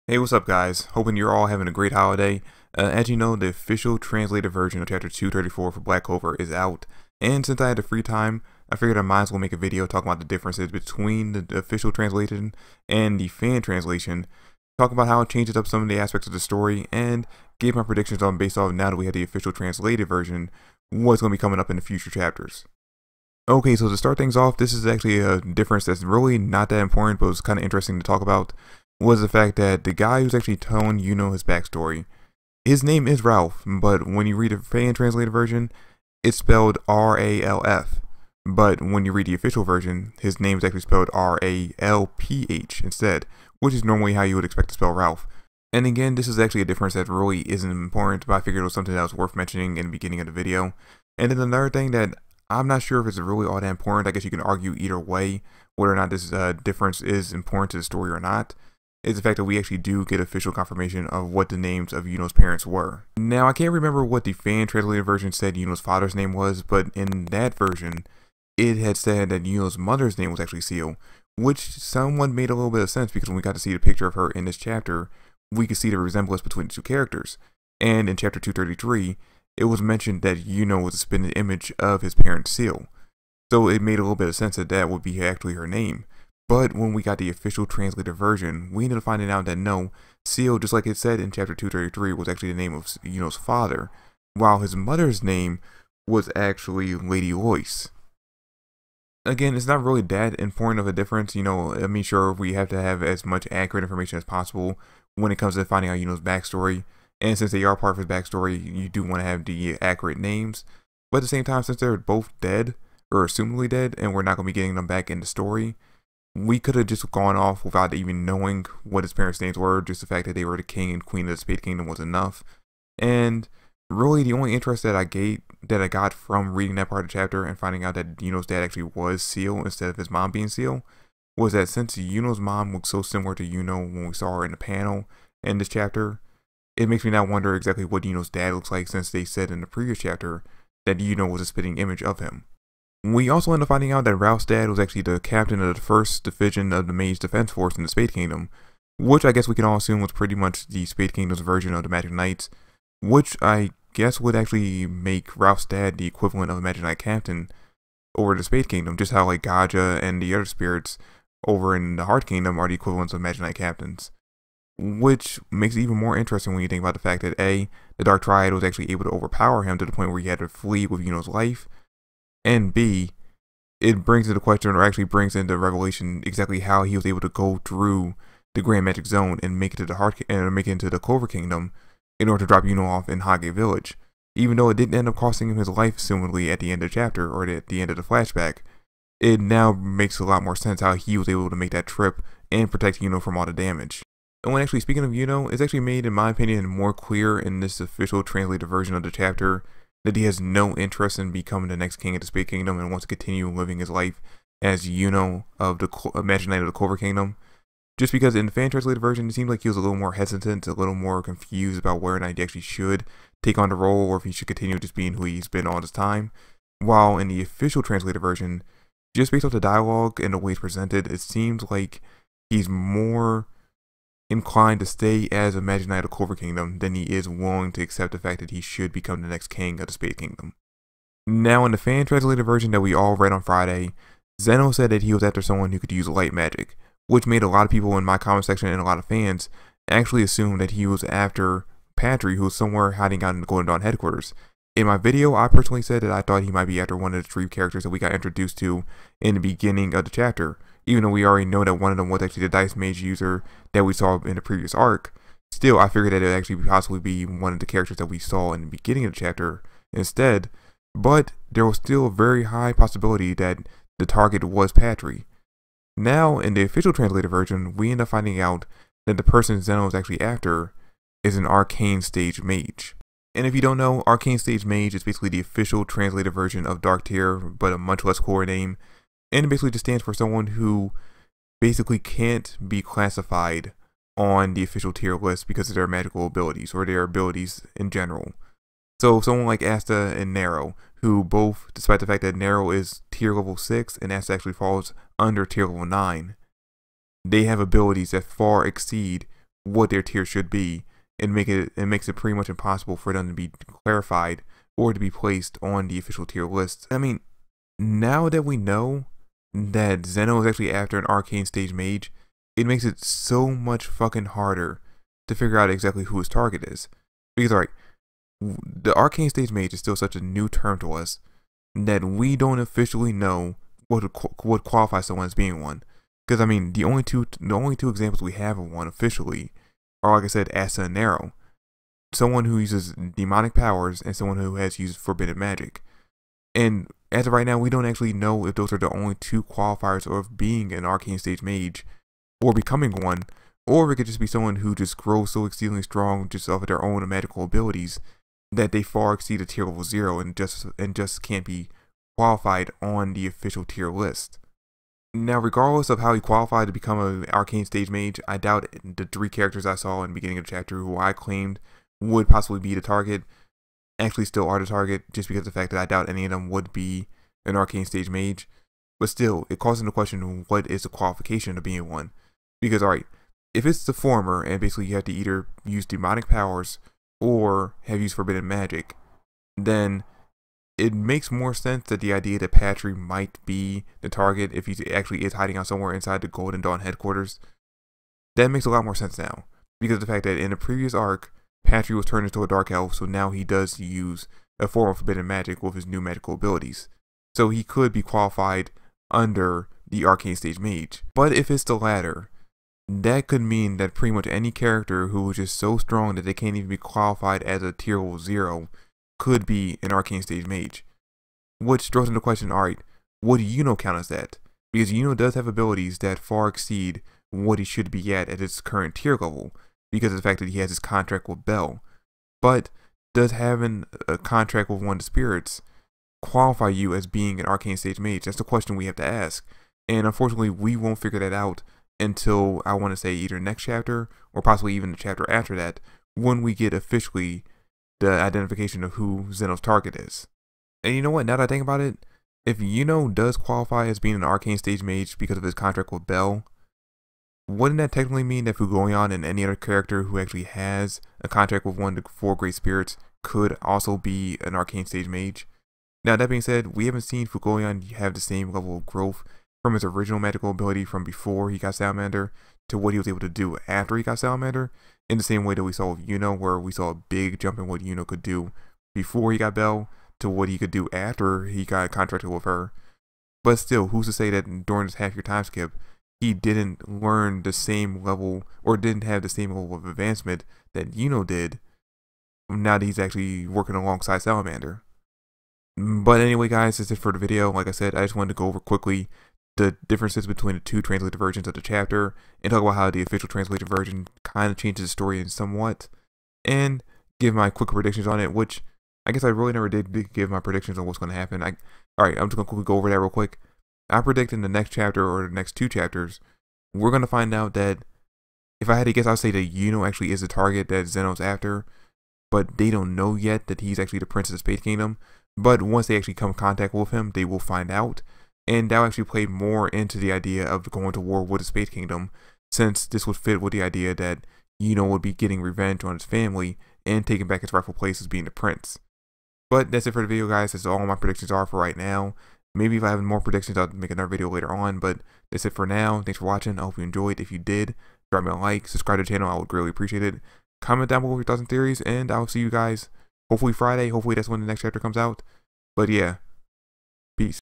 Hey, what's up, guys? Hoping you're all having a great holiday. As you know, the official translated version of Chapter 234 for Black Clover is out, and since I had the free time, I figured I might as well make a video talking about the differences between the official translation and the fan translation, talk about how it changes up some of the aspects of the story, and give my predictions on based off now that we have the official translated version, what's going to be coming up in the future chapters. Okay, so to start things off, this is actually a difference that's really not that important, but it's kind of interesting to talk about, was the fact that the guy who's actually telling his backstory, his name is Ralph, but when you read the fan translated version, it's spelled R-A-L-F. But when you read the official version, his name is actually spelled R-A-L-P-H instead, which is normally how you would expect to spell Ralph. And again, this is actually a difference that really isn't important, but I figured it was something that was worth mentioning in the beginning of the video. And then another thing that I'm not sure if it's really all that important, I guess you can argue either way, whether or not this difference is important to the story or not, is the fact that we actually do get official confirmation of what the names of Yuno's parents were. Now, I can't remember what the fan translated version said Yuno's father's name was, but in that version, it had said that Yuno's mother's name was actually Seal, which somewhat made a little bit of sense because when we got to see the picture of her in this chapter, we could see the resemblance between the two characters. And in chapter 233, it was mentioned that Yuno was a spitting image of his parent Seal. So it made a little bit of sense that that would be actually her name. But when we got the official translated version, we ended up finding out that no, Seal, just like it said in chapter 233, was actually the name of Yuno's father, while his mother's name was actually Lady Lois. Again, it's not really that important of a difference, I mean, sure, we have to have as much accurate information as possible when it comes to finding out Yuno's backstory, and since they are part of his backstory, you do want to have the accurate names, but at the same time, since they're both dead, or assumably dead, and we're not going to be getting them back in the story, we could have just gone off without even knowing what his parents' names were. Just the fact that they were the king and queen of the Spade Kingdom was enough. And really, the only interest that I got from reading that part of the chapter and finding out that Yuno's dad actually was Seal instead of his mom being Seal, was that since Yuno's mom looks so similar to Yuno when we saw her in the panel in this chapter, it makes me now wonder exactly what Yuno's dad looks like, since they said in the previous chapter that Yuno was a spitting image of him. We also end up finding out that Ralph's dad was actually the captain of the first division of the Mage Defense Force in the Spade Kingdom, which I guess we can all assume was pretty much the Spade Kingdom's version of the Magic Knights, which I guess would actually make Ralph's dad the equivalent of a Magic Knight captain over the Spade Kingdom, just how like Gaja and the other spirits over in the Heart Kingdom are the equivalents of Magic Knight captains. Which makes it even more interesting when you think about the fact that A, the Dark Triad was actually able to overpower him to the point where he had to flee with Yuno's life, and B, it brings into question, or actually brings into revelation, exactly how he was able to go through the Grand Magic Zone and make it to the make it into the Clover Kingdom in order to drop Yuno off in Hage Village. Even though it didn't end up costing him his life, assumedly at the end of the chapter or at the end of the flashback, it now makes a lot more sense how he was able to make that trip and protect Yuno from all the damage. And when actually speaking of Yuno, it's actually made, in my opinion, more clear in this official translated version of the chapter that he has no interest in becoming the next king of the Spade Kingdom and wants to continue living his life as Yuno of the Magic Knight of the Clover Kingdom. Just because in the fan translated version, it seemed like he was a little more hesitant, a little more confused about whether or not he actually should take on the role or if he should continue just being who he's been all this time. While in the official translated version, just based off the dialogue and the way it's presented, it seems like he's more inclined to stay as a Magic Knight of Clover Kingdom than he is willing to accept the fact that he should become the next king of the Spade Kingdom. Now, in the fan translated version that we all read on Friday, Zeno said that he was after someone who could use light magic, which made a lot of people in my comment section and a lot of fans actually assume that he was after Patry, who was somewhere hiding out in the Golden Dawn headquarters. In my video, I personally said that I thought he might be after one of the three characters that we got introduced to in the beginning of the chapter. Even though we already know that one of them was actually the Dice Mage user that we saw in the previous arc, still I figured that it would actually possibly be one of the characters that we saw in the beginning of the chapter instead, but there was still a very high possibility that the target was Patry. Now, in the official translated version, we end up finding out that the person Zeno is actually after is an Arcane Stage Mage. And if you don't know, Arcane Stage Mage is basically the official translated version of Dark Tier, but a much less core name. And it basically just stands for someone who basically can't be classified on the official tier list because of their magical abilities or their abilities in general. So someone like Asta and Nero, who both, despite the fact that Nero is tier level 6 and Asta actually falls under tier level 9, they have abilities that far exceed what their tier should be, and makes it pretty much impossible for them to be clarified or to be placed on the official tier list. I mean, now that we know that Zeno is actually after an Arcane stage mage, it makes it so much fucking harder to figure out exactly who his target is. Because alright, the Arcane stage mage is still such a new term to us that we don't officially know what qualifies someone as being one. Because I mean, the only two examples we have of one officially are, like I said, Asa and Nero. Someone who uses demonic powers and someone who has used forbidden magic. And as of right now, we don't actually know if those are the only two qualifiers of being an Arcane stage mage or becoming one, or it could just be someone who just grows so exceedingly strong just off of their own magical abilities that they far exceed a tier level 0 and just can't be qualified on the official tier list. Now, regardless of how he qualified to become an Arcane stage mage, I doubt the 3 characters I saw in the beginning of the chapter who I claimed would possibly be the target actually still are the target, just because of the fact that I doubt any of them would be an Arcane stage mage. But still, it calls into question what is the qualification of being one. Because alright, if it's the former, and basically you have to either use demonic powers or have used forbidden magic, then it makes more sense that the idea that Patry might be the target if he actually is hiding out somewhere inside the Golden Dawn headquarters. That makes a lot more sense now, because of the fact that in the previous arc, Patry was turned into a dark elf, so now he does use a form of forbidden magic with his new magical abilities. So he could be qualified under the Arcane stage mage. But if it's the latter, that could mean that pretty much any character who is just so strong that they can't even be qualified as a tier level 0 could be an Arcane stage mage. Which throws into question, alright, what do Yuno count as that? Because Yuno does have abilities that far exceed what he should be at its current tier level, because of the fact that he has his contract with Bell. But does having a contract with one of the spirits qualify you as being an Arcane stage mage? That's the question we have to ask. And unfortunately, we won't figure that out until, I want to say, either next chapter or possibly even the chapter after that, when we get officially the identification of who Zeno's target is. And you know what, now that I think about it, if Yuno does qualify as being an Arcane stage mage because of his contract with Bell, wouldn't that technically mean that Fugoyan and any other character who actually has a contract with one of the 4 great spirits could also be an Arcane stage mage? Now, that being said, we haven't seen Fugoyan have the same level of growth from his original magical ability from before he got Salamander to what he was able to do after he got Salamander, in the same way that we saw with Yuno, where we saw a big jump in what Yuno could do before he got Bell to what he could do after he got contracted with her. But still, who's to say that during this half-year time skip, he didn't learn the same level, or didn't have the same level of advancement that Yuno did, now that he's actually working alongside Salamander. But anyway, guys, that's it for the video. Like I said, I just wanted to go over quickly the differences between the 2 translated versions of the chapter, and talk about how the official translated version kind of changes the story in somewhat, and give my quick predictions on it, which I guess I really never did give my predictions on what's going to happen. Alright, I'm just going to quickly go over that real quick. I predict in the next chapter, or the next 2 chapters, we're going to find out that, if I had to guess, I'd say that Yuno actually is the target that Zeno's after, but they don't know yet that he's actually the Prince of the Space Kingdom. But once they actually come in contact with him, they will find out. And that'll actually play more into the idea of going to war with the Space Kingdom, since this would fit with the idea that Yuno would be getting revenge on his family and taking back his rightful place as being the prince. But that's it for the video, guys. That's all my predictions are for right now. Maybe if I have more predictions, I'll make another video later on. But that's it for now. Thanks for watching. I hope you enjoyed. If you did, drop me a like, subscribe to the channel. I would greatly appreciate it. Comment down below your thoughts and theories, and I'll see you guys hopefully Friday. Hopefully that's when the next chapter comes out. But yeah,